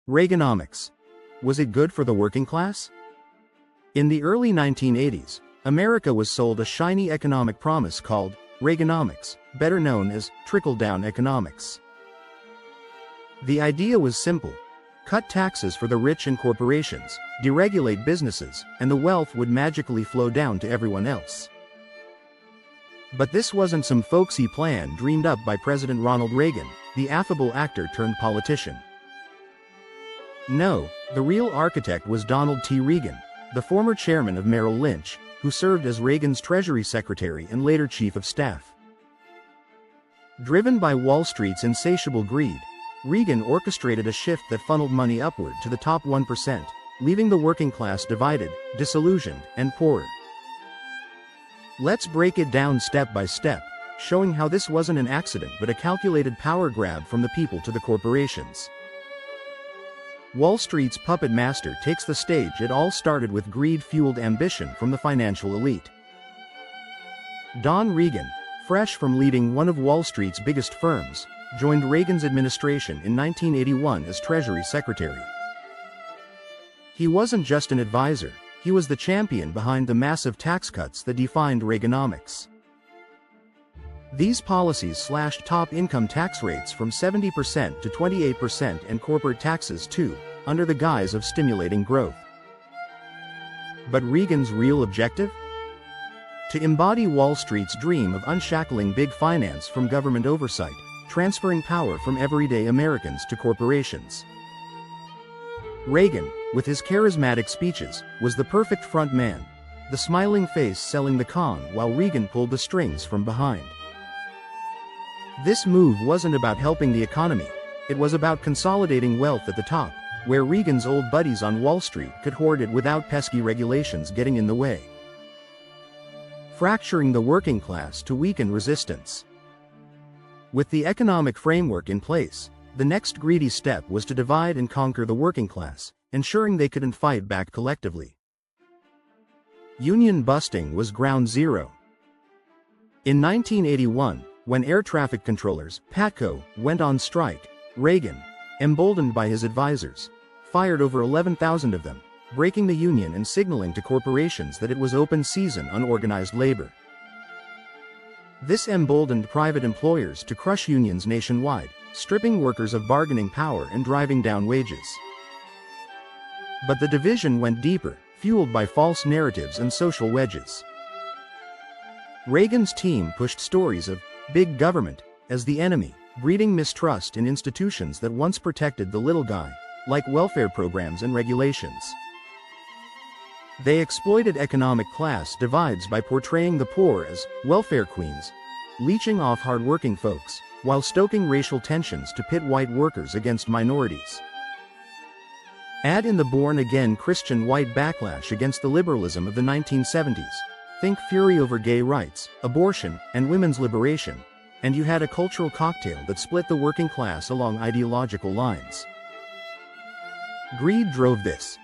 Reaganomics. Was it good for the working class? In the early 1980s, America was sold a shiny economic promise called Reaganomics, better known as trickle-down economics. The idea was simple: cut taxes for the rich and corporations, deregulate businesses, and the wealth would magically flow down to everyone else. But this wasn't some folksy plan dreamed up by President Ronald Reagan, the affable actor turned politician. No, the real architect was Donald T. Reagan, the former chairman of Merrill Lynch, who served as Reagan's Treasury Secretary and later Chief of Staff. Driven by Wall Street's insatiable greed, Reagan orchestrated a shift that funneled money upward to the top 1%, leaving the working class divided, disillusioned, and poorer. Let's break it down step by step, showing how this wasn't an accident but a calculated power grab from the people to the corporations. Wall Street's puppet master takes the stage. It all started with greed-fueled ambition from the financial elite. Don Regan, fresh from leading one of Wall Street's biggest firms, joined Reagan's administration in 1981 as Treasury Secretary. He wasn't just an advisor, he was the champion behind the massive tax cuts that defined Reaganomics. These policies slashed top income tax rates from 70% to 28% and corporate taxes too, under the guise of stimulating growth. But Reagan's real objective? To embody Wall Street's dream of unshackling big finance from government oversight, transferring power from everyday Americans to corporations. Reagan, with his charismatic speeches, was the perfect front man, the smiling face selling the con while Reagan pulled the strings from behind. This move wasn't about helping the economy, it was about consolidating wealth at the top, where Reagan's old buddies on Wall Street could hoard it without pesky regulations getting in the way. Fracturing the working class to weaken resistance. With the economic framework in place, the next greedy step was to divide and conquer the working class, ensuring they couldn't fight back collectively. Union busting was ground zero. In 1981, when air traffic controllers, PATCO, went on strike, Reagan, emboldened by his advisors, fired over 11,000 of them, breaking the union and signaling to corporations that it was open season on organized labor. This emboldened private employers to crush unions nationwide, stripping workers of bargaining power and driving down wages. But the division went deeper, fueled by false narratives and social wedges. Reagan's team pushed stories of big government as the enemy, breeding mistrust in institutions that once protected the little guy, like welfare programs and regulations. They exploited economic class divides by portraying the poor as welfare queens, leeching off hard-working folks, while stoking racial tensions to pit white workers against minorities. Add in the born-again Christian white backlash against the liberalism of the 1970s. Think fury over gay rights, abortion, and women's liberation, and you had a cultural cocktail that split the working class along ideological lines. Greed drove this.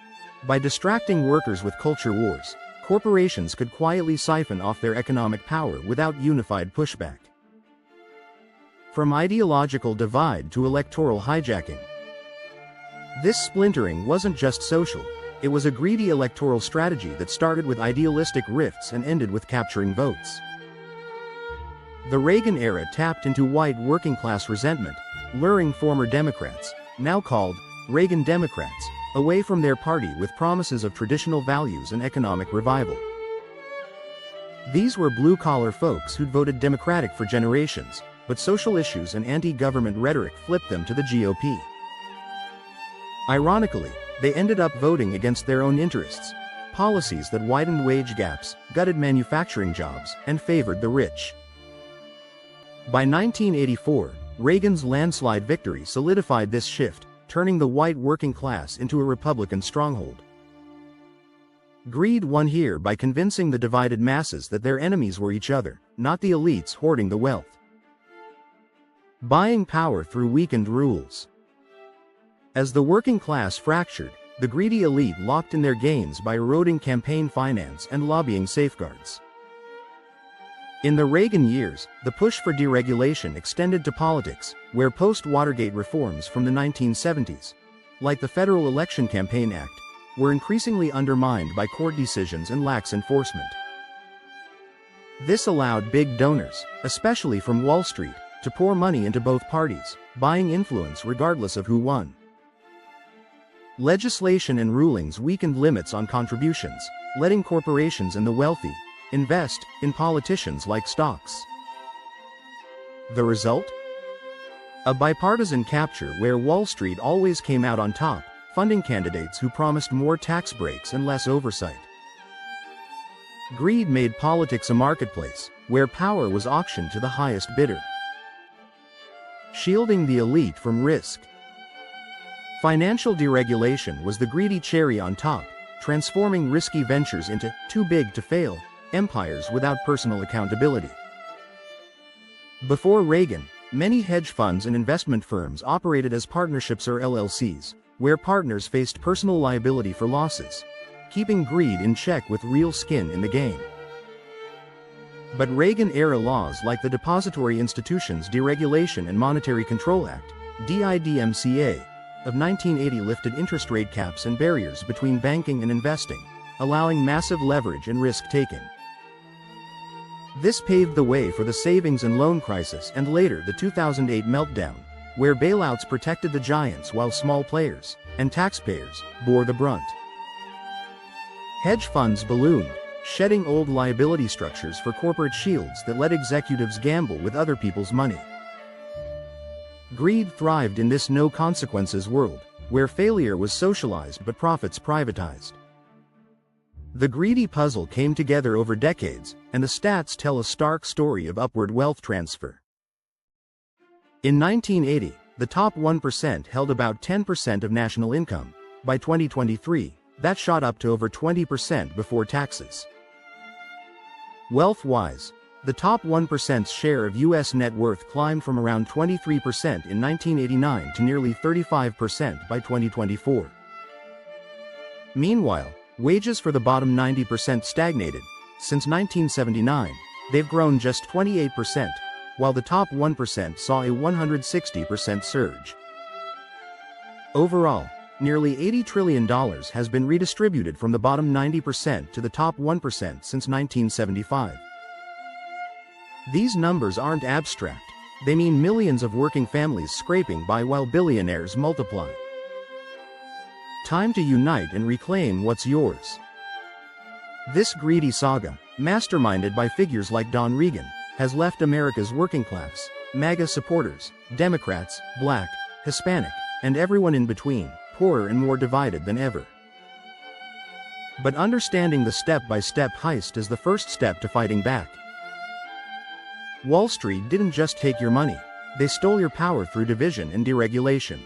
By distracting workers with culture wars, corporations could quietly siphon off their economic power without unified pushback. From ideological divide to electoral hijacking. This splintering wasn't just social, it was a greedy electoral strategy that started with idealistic rifts and ended with capturing votes. The Reagan era tapped into white working-class resentment, luring former Democrats, now called Reagan Democrats, away from their party with promises of traditional values and economic revival. These were blue-collar folks who'd voted Democratic for generations, but social issues and anti-government rhetoric flipped them to the GOP. Ironically, they ended up voting against their own interests, policies that widened wage gaps, gutted manufacturing jobs, and favored the rich. By 1984, Reagan's landslide victory solidified this shift, turning the white working class into a Republican stronghold. Greed won here by convincing the divided masses that their enemies were each other, not the elites hoarding the wealth. Buying power through weakened rules. As the working class fractured, the greedy elite locked in their gains by eroding campaign finance and lobbying safeguards. In the Reagan years, the push for deregulation extended to politics, where post-Watergate reforms from the 1970s like the Federal Election Campaign Act, were increasingly undermined by court decisions and lax enforcement. This allowed big donors, especially from Wall Street, to pour money into both parties, buying influence regardless of who won. Legislation and rulings weakened limits on contributions, letting corporations and the wealthy invest in politicians like stocks. The result? A bipartisan capture where Wall Street always came out on top, funding candidates who promised more tax breaks and less oversight. Greed made politics a marketplace, where power was auctioned to the highest bidder, shielding the elite from risk. Financial deregulation was the greedy cherry on top, transforming risky ventures into too big to fail empires without personal accountability. Before Reagan, many hedge funds and investment firms operated as partnerships or LLCs, where partners faced personal liability for losses, keeping greed in check with real skin in the game. But Reagan-era laws like the Depository Institutions Deregulation and Monetary Control Act, DIDMCA, of 1980 lifted interest rate caps and barriers between banking and investing, allowing massive leverage and risk-taking. This paved the way for the savings and loan crisis and later the 2008 meltdown, where bailouts protected the giants while small players and taxpayers bore the brunt. Hedge funds ballooned, shedding old liability structures for corporate shields that let executives gamble with other people's money. Greed thrived in this no-consequences world, where failure was socialized but profits privatized. The greedy puzzle came together over decades, and the stats tell a stark story of upward wealth transfer. In 1980, the top 1% held about 10% of national income. By 2023, that shot up to over 20% before taxes. Wealth-wise, the top 1%'s share of U.S. net worth climbed from around 23% in 1989 to nearly 35% by 2024. Meanwhile, wages for the bottom 90% stagnated. Since 1979, they've grown just 28%, while the top 1% saw a 160% surge. Overall, nearly $80 trillion has been redistributed from the bottom 90% to the top 1% since 1975. These numbers aren't abstract, they mean millions of working families scraping by while billionaires multiply. Time to unite and reclaim what's yours. This greedy saga, masterminded by figures like Don Regan, has left America's working class, MAGA supporters, Democrats, Black, Hispanic, and everyone in between, poorer and more divided than ever. But understanding the step-by-step heist is the first step to fighting back. Wall Street didn't just take your money, they stole your power through division and deregulation.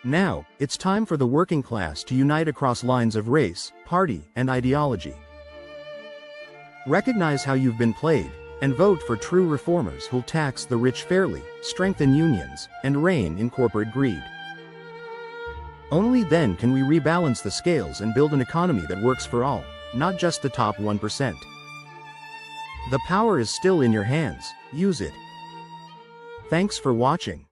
Now, it's time for the working class to unite across lines of race, party, and ideology. Recognize how you've been played, and vote for true reformers who'll tax the rich fairly, strengthen unions, and rein in corporate greed. Only then can we rebalance the scales and build an economy that works for all, not just the top 1%. The power is still in your hands, use it. Thanks for watching.